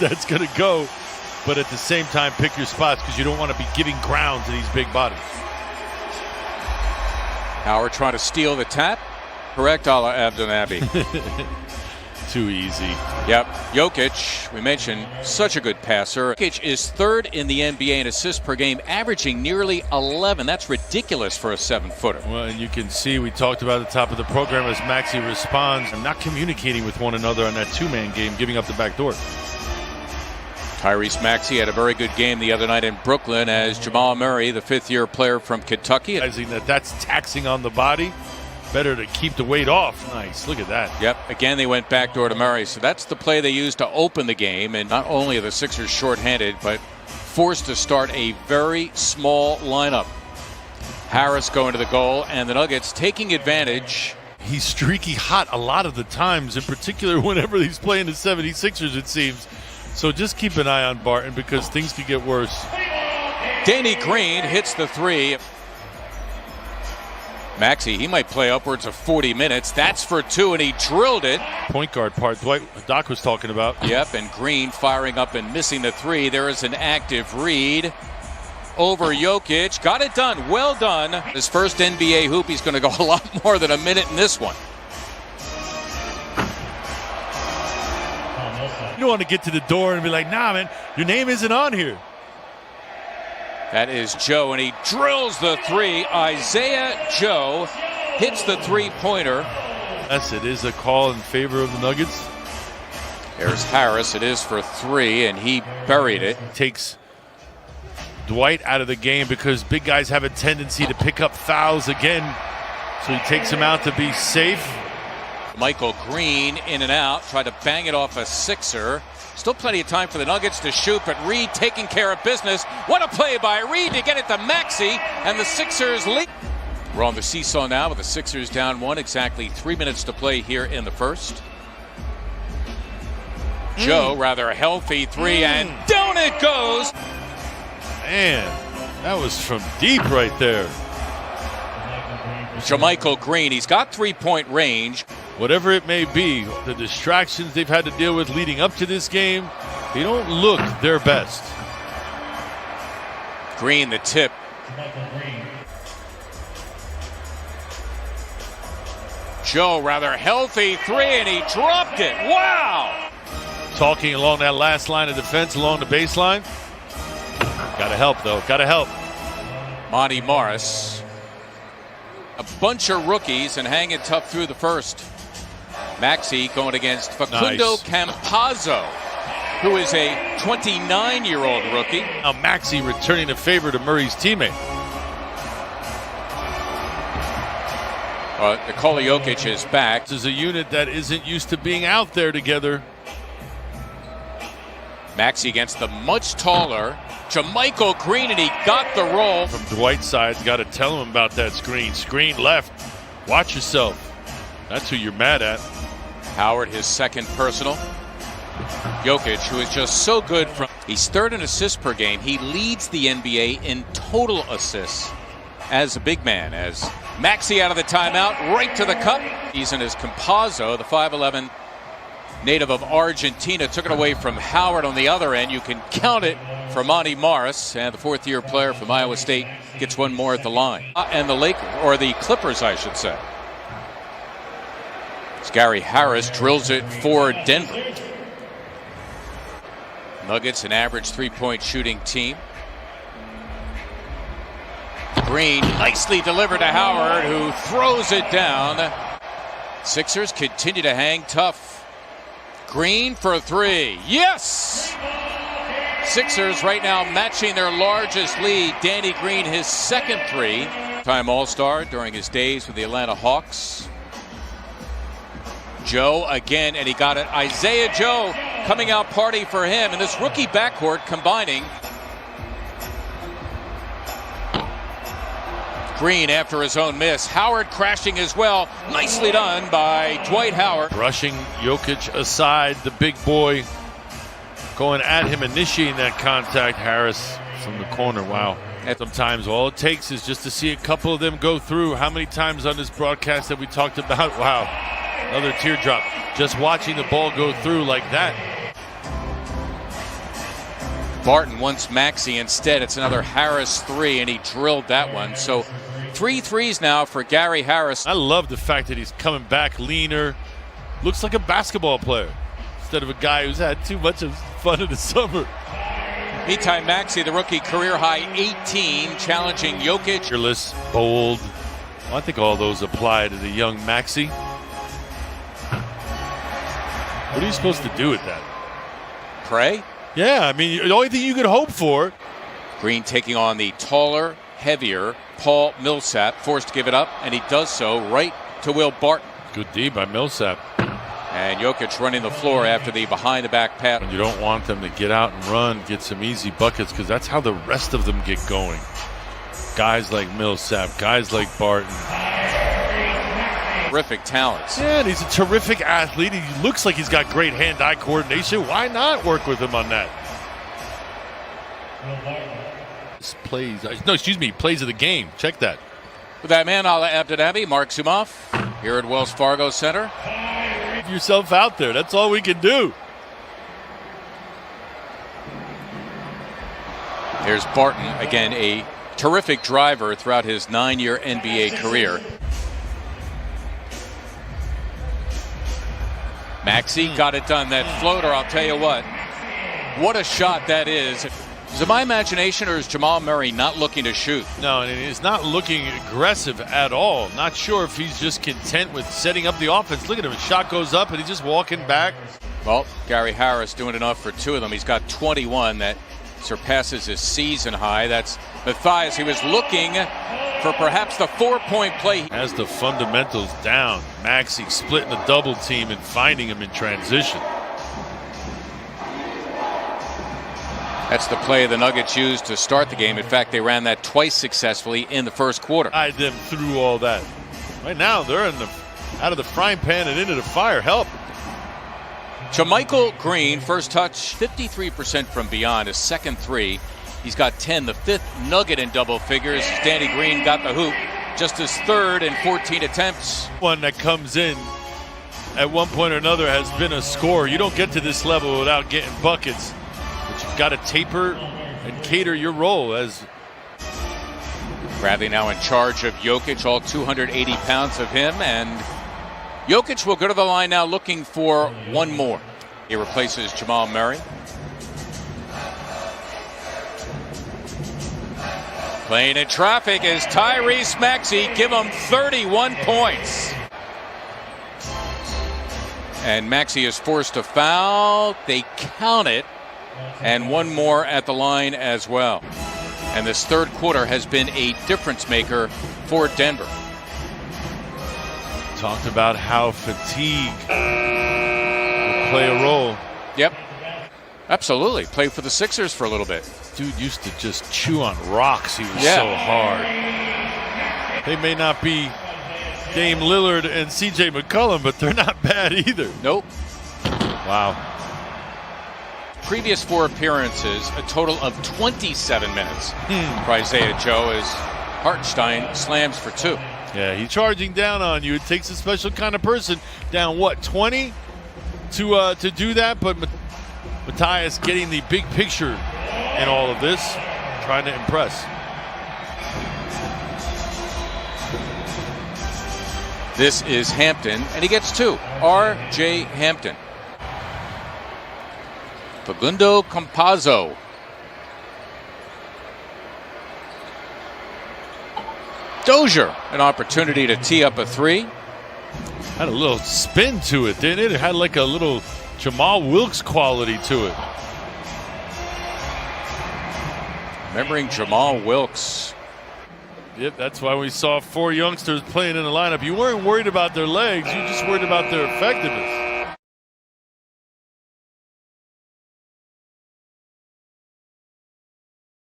that's going to go. But at the same time, pick your spots because you don't want to be giving ground to these big bodies. Howard trying to steal the tap. Correct, a la Abdelnaby. Too easy. Yep. Jokic, we mentioned, such a good passer. Jokic is third in the NBA in assists per game, averaging nearly 11. That's ridiculous for a 7-footer. Well, and you can see, we talked about at the top of the program as Maxey responds and not communicating with one another on that two-man game, giving up the back door. Tyrese Maxey had a very good game the other night in Brooklyn as Jamal Murray, the fifth-year player from Kentucky. Realizing that that's taxing on the body. Better to keep the weight off. Nice. Look at that. Yep. Again, they went backdoor to Murray. So that's the play they used to open the game. And not only are the Sixers shorthanded, but forced to start a very small lineup. Harris going to the goal, and the Nuggets taking advantage. He's streaky hot a lot of the times, in particular whenever he's playing the 76ers, it seems. So just keep an eye on Barton because things could get worse. Danny Green hits the three. Maxey, he might play upwards of 40 minutes. That's for two, and he drilled it. Point guard part Doc was talking about. Yep, and Green firing up and missing the three. There is an active read over Jokic. Got it done. Well done. His first NBA hoop. He's going to go a lot more than a minute in this one. You don't want to get to the door and be like, nah, man, your name isn't on here. That is Joe, and he drills the three. Isaiah Joe hits the three-pointer. Yes, it is a call in favor of the Nuggets. There's Harris. It is for three, and he buried it. Takes Dwight out of the game because big guys have a tendency to pick up fouls again. So he takes him out to be safe. Michael Green in and out. Tried to bang it off a Sixer. Still plenty of time for the Nuggets to shoot, but Reed taking care of business. What a play by Reed to get it to Maxey, and the Sixers lead. We're on the seesaw now with the Sixers down one. Exactly 3 minutes to play here in the first. Joe, rather healthy three, and down it goes. Man, that was from deep right there. JaMychal Green, he's got three-point range. Whatever it may be, the distractions they've had to deal with leading up to this game, they don't look their best. Green, the tip. Joe, rather healthy three, and he dropped it. Wow! Talking along that last line of defense, along the baseline. Gotta help, though. Gotta help. Monty Morris. A bunch of rookies and hanging tough through the first. Maxey going against Facundo Campazzo, who is a 29-year-old rookie. Now Maxey returning a favor to Murray's teammate. Nikola Jokic is back. This is a unit that isn't used to being out there together. Maxey against the much taller JaMychal Green, and he got the roll. From Dwight's side, got to tell him about that screen. Screen left. Watch yourself. That's who you're mad at. Howard, his second personal. Jokic, who is just so good from. He's third in assists per game. He leads the NBA in total assists as a big man. As Maxey out of the timeout, right to the cup. He's in his Campazzo, the 5'11" native of Argentina, took it away from Howard on the other end. You can count it for Monty Morris, and the fourth-year player from Iowa State gets one more at the line. And the Lakers, or the Clippers, I should say. As Gary Harris drills it for Denver. Nuggets, an average three-point shooting team. Green nicely delivered to Howard, who throws it down. Sixers continue to hang tough. Green for three. Yes! Sixers right now matching their largest lead. Danny Green, his second three-time All-Star during his days with the Atlanta Hawks. Joe again, and he got it. Isaiah Joe coming out party for him. And this rookie backcourt combining. Green after his own miss. Howard crashing as well. Nicely done by Dwight Howard. Brushing Jokic aside, the big boy going at him, initiating that contact. Harris from the corner. Wow. Sometimes all it takes is just to see a couple of them go through. How many times on this broadcast have we talked about, wow, another teardrop. Just watching the ball go through like that. Barton wants Maxey instead. It's another Harris three, and he drilled that one. So 3 threes now for Gary Harris. I love the fact that he's coming back leaner. Looks like a basketball player instead of a guy who's had too much of fun in the summer. Meantime, Maxey, the rookie, career high 18, challenging Jokic. Fearless, bold. Well, I think all those apply to the young Maxey. What are you supposed to do with that? Pray? Yeah, I mean, the only thing you could hope for. Green taking on the taller, heavier Paul Millsap, forced to give it up, and he does so right to Will Barton. Good D by Millsap. And Jokic running the floor after the behind-the-back pass. You don't want them to get out and run, get some easy buckets, because that's how the rest of them get going. Guys like Millsap, guys like Barton. Terrific talents. Yeah, and he's a terrific athlete. He looks like he's got great hand-eye coordination. Why not work with him on that? Plays of the game. Check that. With that man, Ala Abdenabi, Mark Zumoff, here at Wells Fargo Center. Get yourself out there. That's all we can do. Here's Barton, again, a terrific driver throughout his 9-year NBA career. Maxey got it done. That floater, I'll tell you what a shot that is. Is it my imagination, or is Jamal Murray not looking to shoot? No, and he's not looking aggressive at all. Not sure if he's just content with setting up the offense. Look at him. His shot goes up, and he's just walking back. Well, Gary Harris doing enough for 2 of them. He's got 21. That surpasses his season high. That's Matthias. He was looking for perhaps the 4-point play. Has the fundamentals down. Maxey splitting the double team and finding him in transition. That's the play the Nuggets used to start the game. In fact, they ran that twice successfully in the first quarter. Guide them through all that. Right now, they're out of the frying pan and into the fire. Help. JaMychal Green, first touch, 53% from beyond. His second three, he's got 10. The 5th Nugget in double figures. Danny Green got the hoop. Just his 3rd in 14 attempts. One that comes in at one point or another has been a scorer. You don't get to this level without getting buckets. But you've got to taper and cater your role as Bradley now in charge of Jokic, all 280 pounds of him, and Jokic will go to the line now looking for one more. He replaces Jamal Murray. Playing in traffic is Tyrese Maxey. Give him 31 points. And Maxey is forced to foul. They count it. And one more at the line as well. And this third quarter has been a difference maker for Denver. Talked about how fatigue will play a role. Yep. Absolutely. Played for the Sixers for a little bit. Dude used to just chew on rocks. He was so hard. They may not be Dame Lillard and CJ McCollum, but they're not bad either. Nope. Wow. Previous 4 appearances, a total of 27 minutes for Isaiah Joe as Hartenstein slams for 2. Yeah, he's charging down on you. It takes a special kind of person down, 20 to do that, but Matthias getting the big picture in all of this, trying to impress. This is Hampton, and he gets 2. R.J. Hampton. Facundo Campazzo. Dozier, an opportunity to tee up a 3. Had a little spin to it, didn't it? It had like a little Jamal Wilkes quality to it. Remembering Jamal Wilkes. Yep, that's why we saw 4 youngsters playing in the lineup. You weren't worried about their legs, you just worried about their effectiveness.